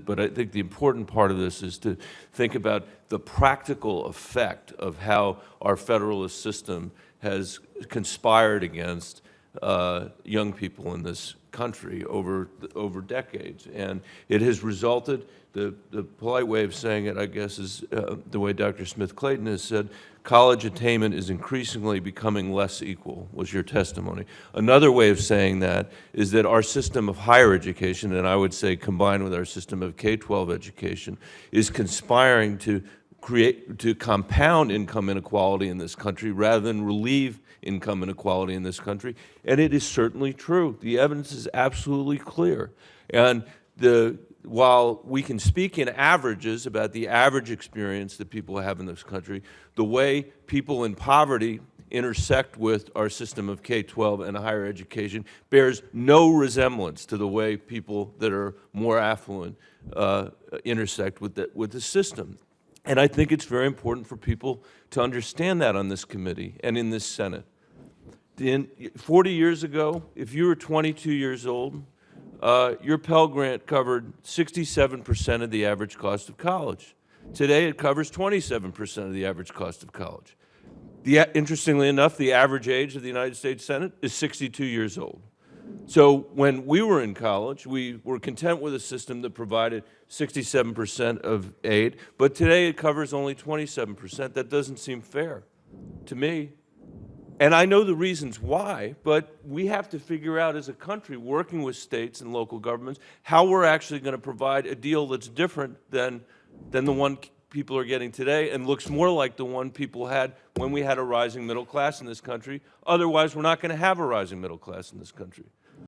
but I think the important part of this is to think about the practical effect of how our federalist system has conspired against young people in this country over decades. And it has resulted, the polite way of saying it, I guess, is the way Dr. Smith-Clayton has said, college attainment is increasingly becoming less equal, was your testimony. Another way of saying that is that our system of higher education, and I would say combined with our system of K-12 education, is conspiring to compound income inequality in this country rather than relieve income inequality in this country. And it is certainly true. The evidence is absolutely clear. And while we can speak in averages about the average experience that people have in this country, the way people in poverty intersect with our system of K-12 and higher education bears no resemblance to the way people that are more affluent intersect with the system. And I think it's very important for people to understand that on this committee and in this Senate. 40 years ago, if you were 22 years old, your Pell Grant covered 67% of the average cost of college. Today, it covers 27% of the average cost of college. Interestingly enough, the average age of the United States Senate is 62 years old. So when we were in college, we were content with a system that provided 67% of aid, but today it covers only 27%. That doesn't seem fair to me. And I know the reasons why, but we have to figure out as a country, working with states and local governments, how we're actually going to provide a deal that's different than the one people are getting today and looks more like the one people had when we had a rising middle class in this country. Otherwise, we're not going to have a rising middle class in this country.